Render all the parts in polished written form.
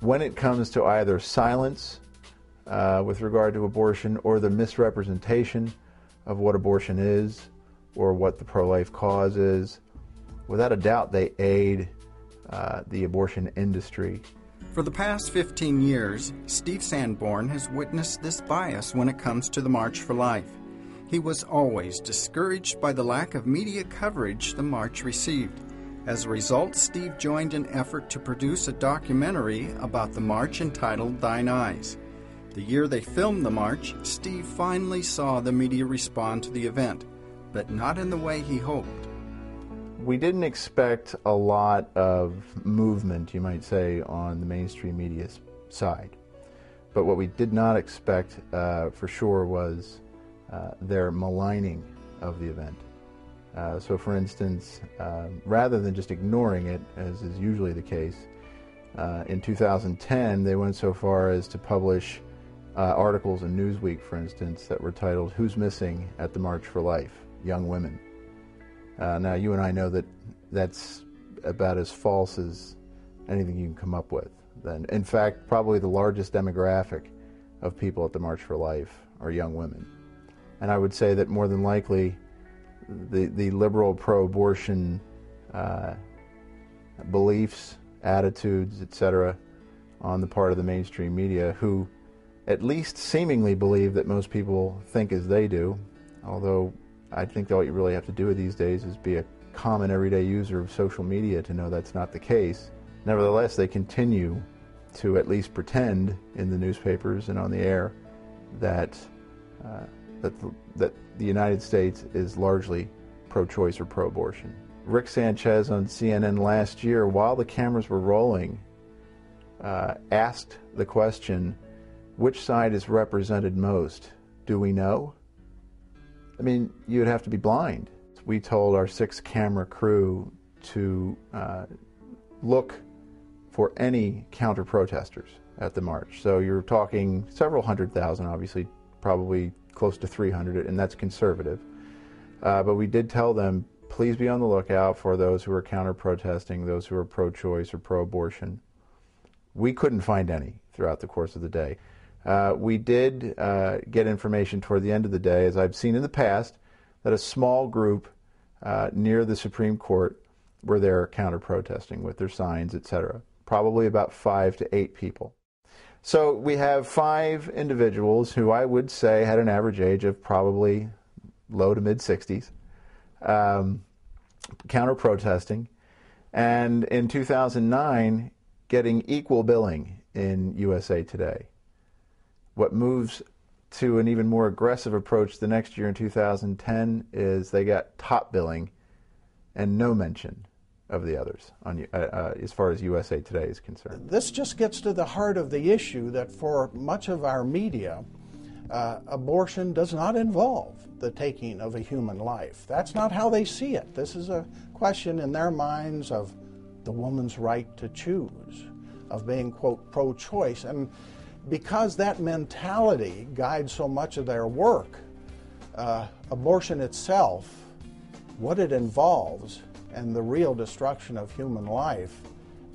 when it comes to either silence with regard to abortion or the misrepresentation of what abortion is or what the pro-life cause is, without a doubt they aid the abortion industry. For the past 15 years, Steve Sanborn has witnessed this bias when it comes to the March for Life. He was always discouraged by the lack of media coverage the march received. As a result, Steve joined an effort to produce a documentary about the march entitled Thine Eyes. The year they filmed the march, Steve finally saw the media respond to the event, but not in the way he hoped. We didn't expect a lot of movement, you might say, on the mainstream media side. But what we did not expect for sure was their maligning of the event. So for instance, rather than just ignoring it, as is usually the case, in 2010 they went so far as to publish articles in Newsweek, for instance, that were titled, "Who's Missing at the March for Life? Young Women." Now you and I know that that's about as false as anything you can come up with. Then, in fact, probably the largest demographic of people at the March for Life are young women. And I would say that more than likely the liberal pro-abortion beliefs, attitudes, etc., on the part of the mainstream media, who at least seemingly believe that most people think as they do, although I think that all you really have to do these days is be a common everyday user of social media to know that's not the case. Nevertheless, they continue to at least pretend in the newspapers and on the air that the United States is largely pro-choice or pro-abortion. Rick Sanchez on CNN last year, while the cameras were rolling, asked the question, which side is represented most? Do we know? I mean, you'd have to be blind. We told our 6-camera crew to look for any counter-protesters at the march. So you're talking several 100,000, obviously, probably close to 300, and that's conservative. But we did tell them, please be on the lookout for those who are counter-protesting, those who are pro-choice or pro-abortion. We couldn't find any throughout the course of the day. We did get information toward the end of the day, as I've seen in the past, that a small group near the Supreme Court were there counter-protesting with their signs, etc. Probably about 5 to 8 people. So we have 5 individuals who I would say had an average age of probably low to mid-60s, counter-protesting, and in 2009 getting equal billing in USA Today. What moves to an even more aggressive approach the next year in 2010 is they got top billing and no mention of the others on, as far as USA Today is concerned. This just gets to the heart of the issue that for much of our media, abortion does not involve the taking of a human life. That's not how they see it. This is a question in their minds of the woman's right to choose, of being, quote, pro-choice. And because that mentality guides so much of their work, abortion itself, what it involves, and the real destruction of human life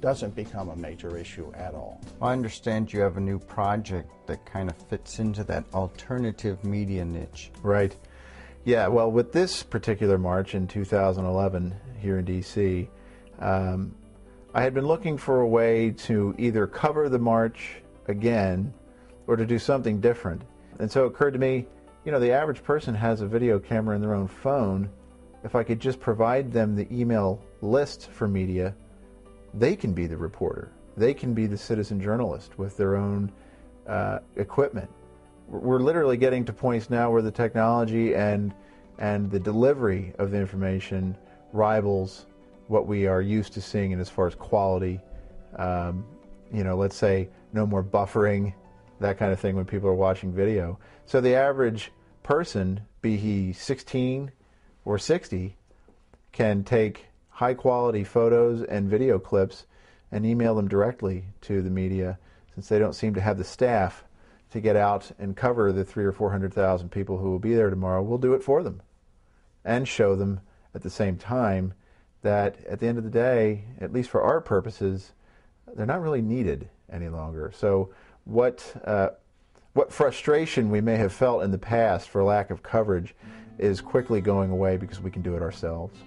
doesn't become a major issue at all. I understand you have a new project that kind of fits into that alternative media niche. Right. Yeah, well, with this particular march in 2011 here in D.C., I had been looking for a way to either cover the march again or to do something different. And so it occurred to me, you know, the average person has a video camera in their own phone. If I could just provide them the email list for media, they can be the reporter. They can be the citizen journalist with their own equipment. We're literally getting to points now where the technology and the delivery of the information rivals what we are used to seeing in as far as quality. You know, let's say no more buffering, that kind of thing when people are watching video. So the average person, be he 16 or 60, can take high-quality photos and video clips and email them directly to the media, since they don't seem to have the staff to get out and cover the 300,000 or 400,000 people who will be there tomorrow. We'll do it for them and show them at the same time that at the end of the day, at least for our purposes, they're not really needed any longer. So what frustration we may have felt in the past for lack of coverage is quickly going away because we can do it ourselves.